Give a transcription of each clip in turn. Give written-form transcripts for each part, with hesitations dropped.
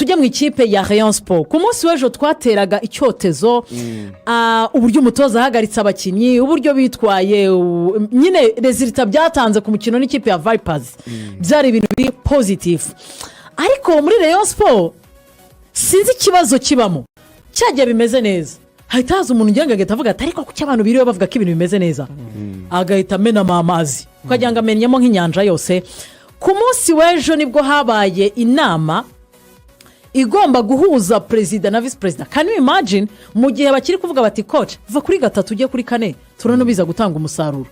tujye mu ikipe ya Rayon Sport ku munsi w'ejo twateraga icyotezo uburyo umutoza ahagaritse abakinnyi uburyo bitwaye nyine rezilita byatanze ku mukino n'ikipe ya Vipers byari ibintu biri positive ariko muri Rayon Sport sinzi ikibazo kibamo cyagiye bimeze neza hahita haza umuntu ugenda agahita avuga ati ariko kuki abantu biriwe bavuga ko ibintu bimeze neza agahita amenamo amazi ukagira ngo amenyemo nk'inyanja yose ku munsi w'ejo nibwo habaye inama igomba guhuza perezida na visi perezida can you imagine mu gihe bakiri kuvuga bati coach va kuri 3 ujye kuri 4 turano biza gutanga umusaruro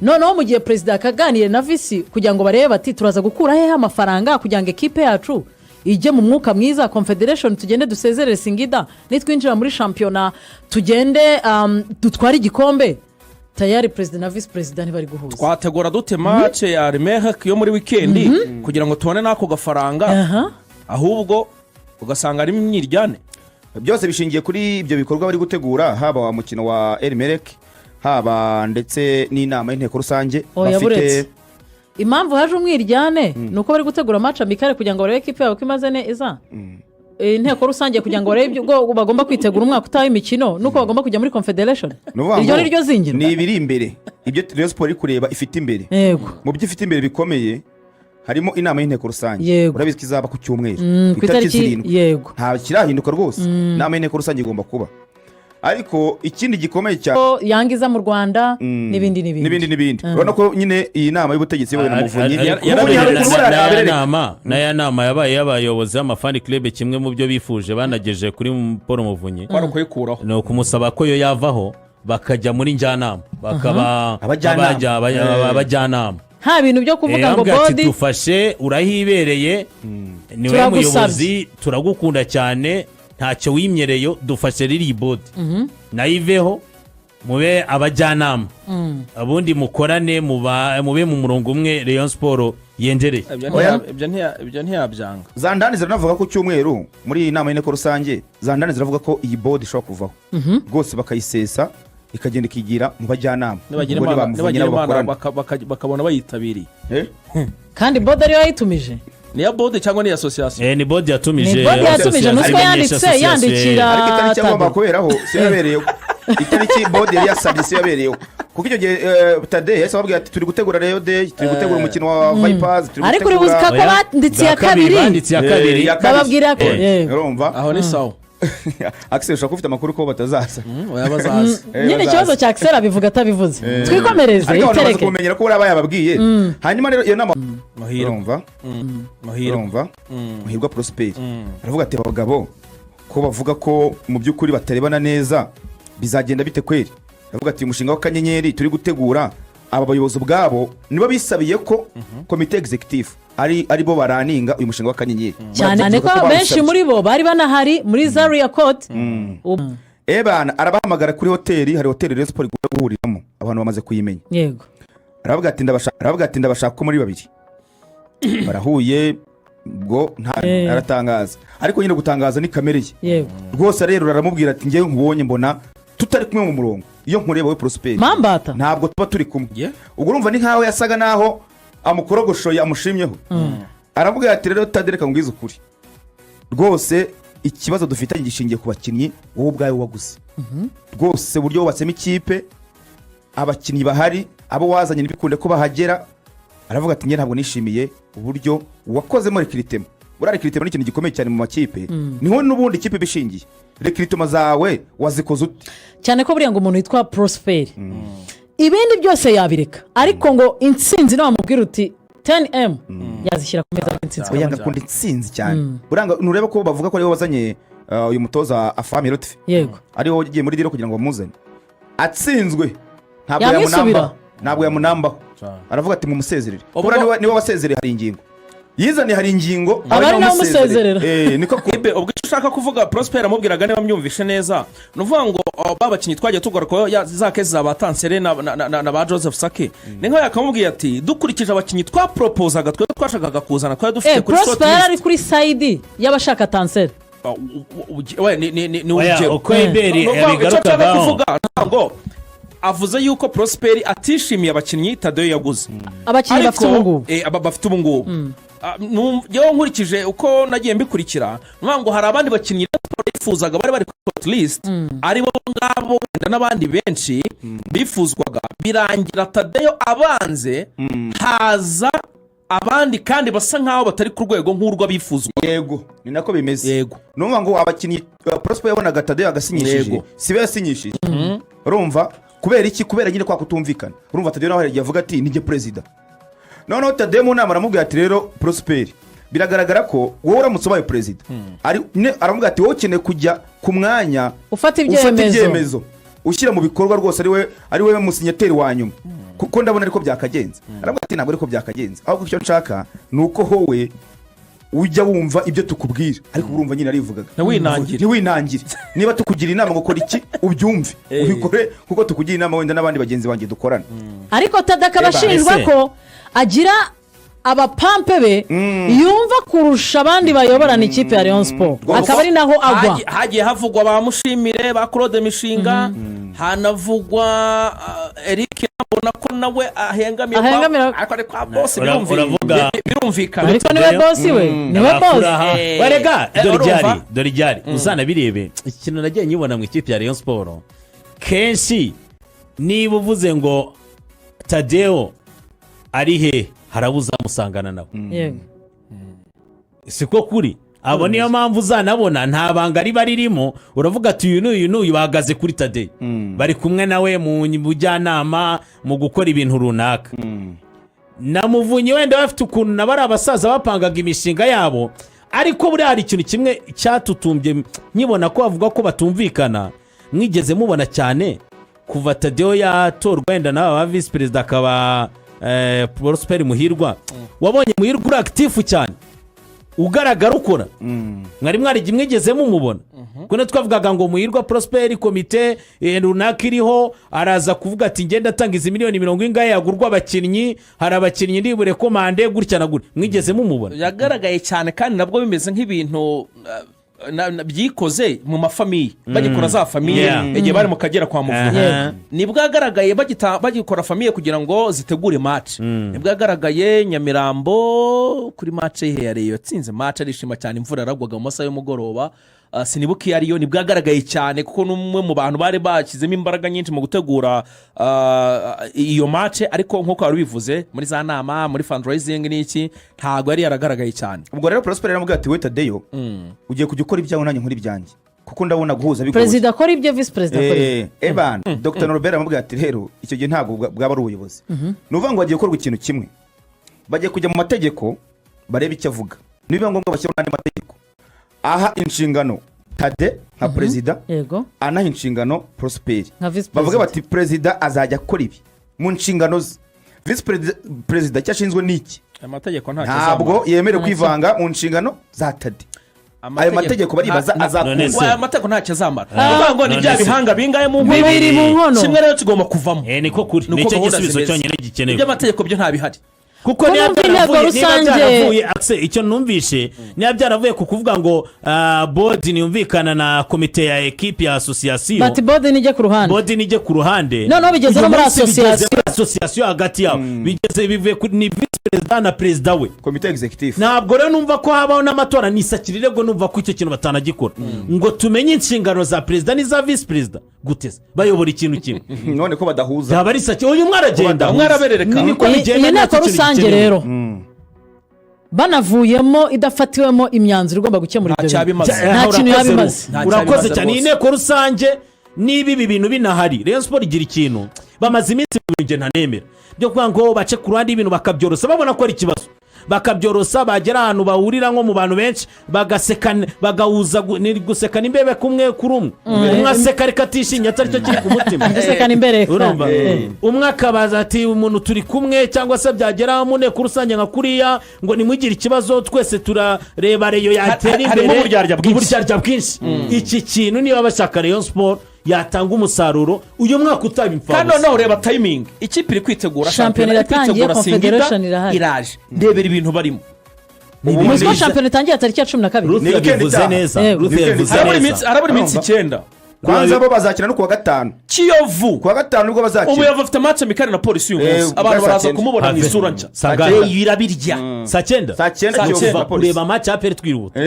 noneho mu gihe perezida akaganira na visi kugira ngo barebe bati turaza gukura hehe amafaranga kugira ngo ekipe yacu ijye mu mwuka mwiza confederation tugende dusezerere Singida nitwinjira muri championnat tugende dutware igikombe tayari perezida na visi perezida ntibari guhuza twategura dute match ya Remehek yo muri weekend kugira ngo tubone nako gafaranga ahubwo ugasanga ari imyiryane byose bishingiye kuri ibyo bikorwa bari gutegura haba wa mukino wa Elmerek haba ndetse n'inama y'inteko rusange bafite impamvu haje umwiryane nuko bari gutegura match amikare kugira ngo barebe equipe yabo kimaze neza inteko rusange kugira ngo barebe ubwo bagomba kwitegura umwaka utaha imikino nuko bagomba kujya muri confederation iryo ni ryo zingiro ni ibiri imbere ibyo Rayon Sport iri kureba ifite imbere mu byo ifite imbere bikomeye harimo inama y'inteko rusange urabizi ko izaba ku cyumweru ku itariki yego nta kirahinduka rwose inama y'inteko rusange igomba kuba ariko ikindi gikomeye cyane yangiza mu Rwanda n'ibindi urabona ko nyine iyi nama y'ubutegetsi yabaye n'umuvunyi n'aya nama yabaye y'abayobozi b'amafani club kimwe mu byo bifuje banageje kuri Paul Muvunyi kwari kuyikuraho no kumusaba ko yo yavaho bakajya muri njyanama bakaba abajyanama nta bintu byo kuvuga ngo body dufashe urahibereye niwe muyobozi turagukunda cyane ntacyo wimyereyo dufashe riri body nayiveho mube abajyanama abundi mukorane mube mu murongo umwe Rayon Sport yendereye ibyo ntiyabyanga Zandani ziranavuga ko cyumweru muri inama y'inteko rusange Zandani ziravuga ko iyi body ishobora kuvaho rwose bakayisesa ikagenda ikigira mu bajyanama bakabona bayitabiriye kandi body ariyo yayitumije ni ya bode cyangwa ni association ni bode yatumije ni bode yatumije nuko yandikira ariko itariki cyangwa kuberaho siyabereyeho itariki bode yari yasabye siyabereyeho kuko icyo gihe Tade yase babwiye ati turi gutegura Rayon Day turi gutegura umukino wa Vipers turi ariko uri buzika ko banditse ya kabiri bababwira ko urumva aho ni sawa Axel ushaka ufite amakuru ko batazaza yabazaza nyine ikibazo cya Axel abivuga atabivuze twikomereze itereke kumenyera ko uraba yababwiye hanyuma rero iyo nama Muhirwa Prosper aravuga ati abagabo ko bavuga ko mu by'ukuri batarebana neza bizagenda bite kweri aravuga ati umushinga wa Kanyenyeri turi gutegura aba bayobozi bwabo nibo bisabiye ko komite executive ari bo baraninga uyu mushinga wa Kanyenyeri cyane ko benshi muri bo bari banahari muri Zaria Court ebana arabahamagara kuri hoteli hari hoteli Rayon Sport guhuriramo abantu bamaze kuyimenya yego aravuga ati ndabashaka ko muri babiri barahuye ubwo aratangaza ariko nyine gutangaza ni kamere ye rwose rero aramubwira ati ngewe nkubonye mbona tutari kumwe mu murongo iyo nkureba we Prosper Mambata ntabwo tuba turi kumwe ubwo urumva ni nkaho yasaga naho amukorogoshoye amushimyeho aravuga ati rero tadereka ngwiza ukuri rwose ikibazo dufite gishingiye ku bakinnyi wowe ubwawe waguze rwose buryo wubatsemo ikipe abakinnyi bahari abo wazanye ntibikunde ko bahagera aravuga ati nge ntabwo nishimiye uburyo wakozemo rekiritema buriya rekiritema ni ikintu gikomeye cyane mu makipe niho n'ubundi ikipe bishingiye rekiritema zawe wazikoze ute cyane ko buriya ngo umuntu witwa Prosper ibindi byose yabireka ariko ngo intsinzi nawe amubwira uti 10M yazishyira ku meza y'intsinzi yanga kundi intsinzi cyane buranga nureba ko bavuga ko ariwe wazanye uyu mutoza Afami Lotfi yego ariwe ugiye muri diro kugira ngo bamuzane atsinzwe ntabwo yamunambaho aravuga ati mumusezerere ubura niwe wasezereye hari ingingo yizane hari ingingo abari nawe musezerera niko kubbe ubwo ushaka kuvuga Prosper amubwiraga niba myumvishe neza nuvuga ngo babakinyi twagiye tugora ko za kezi za batansere na ba Joseph Sake ninko yakamubwiye ati dukurikije abakinyi twa proposaga twe twashakaga kuzana twa dufite kuri short list Prosper ari kuri side y'abashaka tansere ni urugero uko iberi yabigarukaga kuvuga ngo avuze yuko Prosper atishimiye abakinyi Tade yaguze abakinyi bafite ubu ngubu bafite ubu ngubu yewe nkurikije uko nagiye mbikurikira nuvuga ngo hari abandi bakinnyi bifuzaga bari bari kuri hot list aribo ngabo wenda n'abandi benshi bifuzwaga birangira Tadeyo abanze haza abandi kandi basa nkaho batari ku rwego nk'urw'abifuzwa. Yego ni nako bimeze. Yego numva ngo abakinnyi Prosper yabonaga Tadeyo agasinyishije sibe yasinyishije urumva kubera iki kubera nyine kwa kutumvikana urumva Tadeyo nawe yavuga ati nige president noneho Tadeyo mu nama aramubwira ati rero Prosper biragaragara ko wowe uramutse ubaye president aramubwira ati wowe ukeneye kujya ku mwanya ufata ibyemezo ushyira mu bikorwa rwose ari we musinyateri wa nyuma kuko ndabona ariko byakagenze aramubwira ati ntabwo ariko byakagenze ahubwo icyo nshaka ni uko wowe ujya wumva ibyo tukubwira ariko urumva nyine arivugaga ntiwinangire niba tukugira inama ngo ukora iki ubyumve ubikore kuko tukugira inama wenda n'abandi bagenzi banjye dukorana ariko Tadeyo akaba ashinjwa ko agira abapampe be yumva kurusha abandi bayoborana ikipe ya Rayon Sport akaba ari naho agwa. Hagiye havugwa ba Mushimire ba Claude Mishinga hanavugwa Eric abona ko nawe ahengamiye kwa boss birumvikana ariko niwe boss niwe boss barega dore ryari uzana birebe ikintu nagiye nyibona mu ikipe ya Rayon Sport kenshi niba uvuze ngo Tadeyo ari he harabuza musangana nawe siko kuri abo niyo mpamvu uzanabona nta banga riba ririmo uravuga ati uyu n'uyu bahagaze kuri Tadeyo bari kumwe nawe mu bujyanama mu gukora ibintu runaka na Muvunyi wenda bafite ukuntu nabari abasaza bapangaga imishinga yabo ariko buri hari ikintu kimwe cyatutumbye nkibona ko bavuga ko batumvikana mwigeze mubona cyane kuva Tadeyo yatorwa wenda n'aba vice president akaba Prosper Muhirwa wabonye Muhirwa uri active cyane ugaragara ukora mwari mwigeze mumubona kuko twavugaga ngo Muhirwa Prosper komite runaka iriho araza kuvuga ati ngenda atanga izi miliyoni 70 yagurwa abakinnyi hari abakinnyi ndibure komande gutya na gutya mwigeze mumubona yagaragaye cyane kandi nabwo bimeze nk'ibintu byikoze mu mafamiye bagikora za famiye igihe bari mu Kagera kwa Muvunyi nibwo yagaragaye bagikora famiye kugira ngo zitegure match nibwo yagaragaye Nyamirambo kuri match ya Rayon yatsinze match arishima cyane imvura yaragwaga mu masaha y'umugoroba sinibuka iyo ariyo nibwo yagaragaye cyane kuko n'umwe mu bantu bari bakizemo imbaraga nyinshi mu gutegura iyo match ariko nk'uko wari bivuze muri za nama muri fundraising n'iki ntago yari yaragaragaye cyane. Ubwo rero Prosper yaramubwira ati we Tadeyo ugiye kujya ukora ibyawe nanjye nkuri byanjye kuko ndabona guhuza bigoye president akora ibyo vice president akora Evan Dr Norbert aramubwira ati rero icyo gihe ntabwo bwaba ari ubuyobozi nuvuga ngo bagiye gukorwa ikintu kimwe bagiye kujya mu mategeko barebe icyo avuga niba ngombwa bashyira n'andi mategeko aha inshingano Tade nka president anaha inshingano Prosper bavuga bati president azajya akora ibi mu nshingano ze vice president cyashinzwe n'iki amategeko ntabwo yemerewe kwivanga mu nshingano za Tade ayo mategeko baribaza azakuzwa aya mategeko ntacyo azamara uvuga ngo ni bya bihanga bingaye mu nkono kimwe rero kigomba kuvamo niko kuri nicyo gisubizo cyonyine gikenewe ibyo amategeko byo ntabihari kuko niba byaravuye icyo numvishe niba byaravuye ku kuvuga ngo board niyumvikana na komite ya ekipe ya association but board nijye ku ruhande no bigeze no muri association hagati yabo bigeze bivuye ni vice president na president we komite executive ntabwo rero numva ko habaho n'amatora nisakirire ngo numva ko icyo kintu batanagikora ngo tumenye inshingano za president n'iza vice president guteze bayobora ikintu kimwe none ko badahuza yaba ari sake uyu mwaragenda mwaraberereka niko bigenda rusange rero banavuyemo idafatiwemo imyanzuro igomba gukemura ibyo nta kintu yabimaze urakoze cyane iyi nteko rusange niba ibi bintu binahari Rayon Sport igira ikintu bamaze iminsi nge ntanemera byo kuvuga ngo bace ku ruhande ibintu bakabyorosa babona ko ari ikibazo bakabyorosa bagera ahantu bahurira nko mu bantu benshi bagasekana bagahuza gusekana imbebe kumwe kuri umwe aseka reka atishimye atari cyo kiri ku mutima gusekana imbere urumva umwe akabaza ati umuntu turi kumwe cyangwa se byagera mu nteko rusange nka kuriya ngo nimugire ikibazo twese turareba Rayon yatera imbere uburyarya bwinshi iki kintu niba bashaka Rayon Sport yatanga umusaruro uyu mwaka utaba imfabusa kandi noneho ureba timing ikipe iri kwitegura shampiyona iratangiye confederation iraje ndebera ibintu barimo ubu shampiyona itangiye tariki ya 12 Ruth yabivuze neza arabura iminsi 9 kwanza bo bazakina no kuwa gatanu Kiyovu kuwa gatanu nibwo bazakina umuyovu afite match amikari na polisi uyu munsi abantu saa baraza cyenda. kumubona mu isura nshya Sanganya. birabirya saa cyenda saa cyenda Saa Kiyovu cyenda. na polisi ureba match ya peri twihuta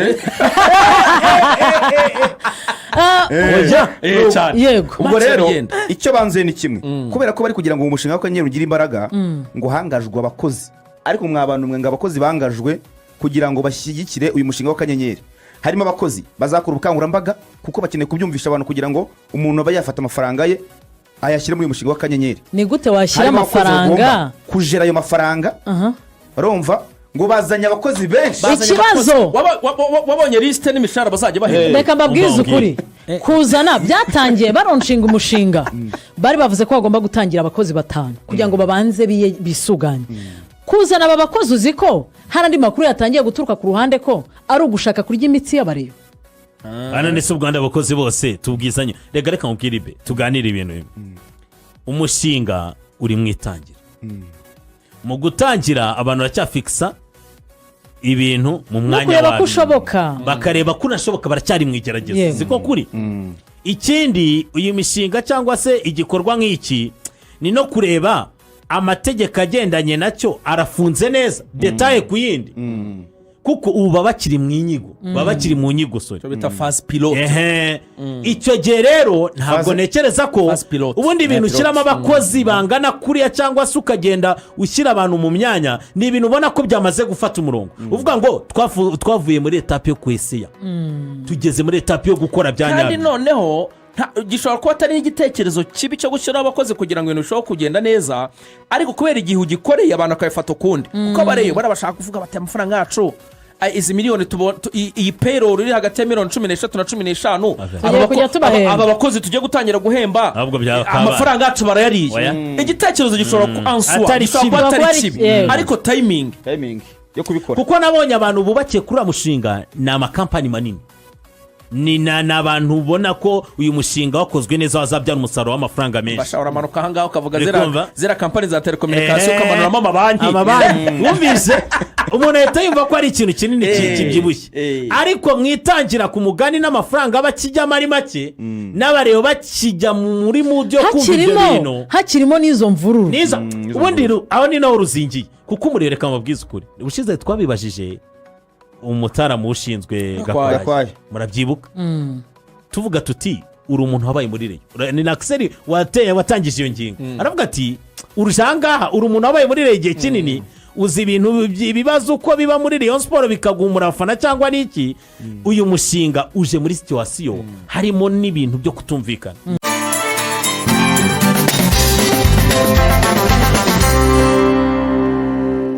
cyane yego ubwo Match rero iragenda. icyo banzuye ni kimwe kubera ko bari kugira ngo uwo mushinga w'akanyenyeri ugire imbaraga ngo hangajwe abakozi ariko mwa bantu mwe ngo abakozi bangajwe kugira ngo bashyigikire uyu mushinga w'akanyenyeri harimo abakozi bazakora ubukangurambaga kuko bakeneye kubyumvisha abantu kugira ngo umuntu aba yafata amafaranga ye ayashyire muri uyu mushinga w'akanyenyeri ni gute washyira harimo abakozi bagomba amafaranga kujera ayo mafaranga barumva ngo bazanye abakozi benshi Ikibazo. wabonye lisite n'imishahara bazajya bahembwa reka mbabwize ukuri kuzana byatangiye baronshinga umushinga bari bavuze ko bagomba gutangira abakozi 5 kugira ngo babanze bisuganye kuzana aba bakozi uzi ko hari andi makuru yatangiye guturuka ku ruhande ko ari ugushaka kurya imitsi y'abareba hano ni se u Rwanda abakozi bose tubwizanye reka nkubwire ibe tuganire ibintu bimwe umushinga uri mu itangira mu gutangira abantu baracyafikisa ibintu mu no mwanya kureba ko wabyo ushoboka bakareba ko unashoboka baracyari mu igerageza Yego. siko kuri ikindi uyu mishinga cyangwa se igikorwa nk'iki ni no kureba amategeko agendanye nacyo arafunze neza detaye ku yindi kuko ubu baba bakiri mu inyigo baba bakiri mu nyigo icyo bita fasi pilote icyo gihe rero ntabwo ntekereza ko Fast pilot. ubundi ibintu ushyiramo abakozi bangana kuriya cyangwa se ukagenda ushyira abantu mu myanya ni ibintu ubona ko byamaze gufata umurongo uvuga ngo twavuye muri etape yo kwesiya tugeze muri etape yo gukora bya kandi nyabyo noneho gishobora kuba atari n'igitekerezo kibi cyo gushyiraho abakozi kugira ngo ibintu birusheho kugenda neza ariko kubera igihe ugikoreye abantu bakabifata ukundi kuko abareba barabashaka kuvuga bati amafaranga yacu izi miliyoni iyi payroll iri hagati ya miliyoni 13 na 15 Tugiye kujya tubahemba. aba bakozi tugiye gutangira guhemba Ahubwo byakabaye. amafaranga yacu barayariye Oya. igitekerezo gishobora kuansuwa Atari gishobora kuba kibi. atari kibi Yego. ariko timing timing yo kubikora kuko nabonye abantu bubakiye kuri uriya mushinga ni amakampani manini ni abantu ubona ko uyu mushinga wakozwe neza wazabyara umusaruro w'amafaranga menshi bashobora amanuka ahangaha ukavuga Uri kumva? zera kampani za telekomunikasiyo ukamanuramo amabanki wumvise umuntu ahita yumva ko ari ikintu kinini kibyibushye ariko mwitangira ku mugani n'amafaranga aba akijyamo ari make n'abareba bakijya muri mudu yo kumva ibyo bintu hakirimo n'izo mvururu niza ubundi aho ni naho ruzingiye kuko umuriro reka mubwize ukuri ubushize twabibajije umutaramu ushinzwe Gakwaya murabyibuka tuvuga tuti uri umuntu wabaye muri reyo ni nakiseri watangije iyo ngingo aravuga ati urushangaha uri umuntu wabaye muri reyo igihe kinini uzi ibintu ibibazo uko biba muri Rayon Sport bikagumura abafana cyangwa n'iki uyu mushinga uje muri situwasiyo harimo n'ibintu byo kutumvikana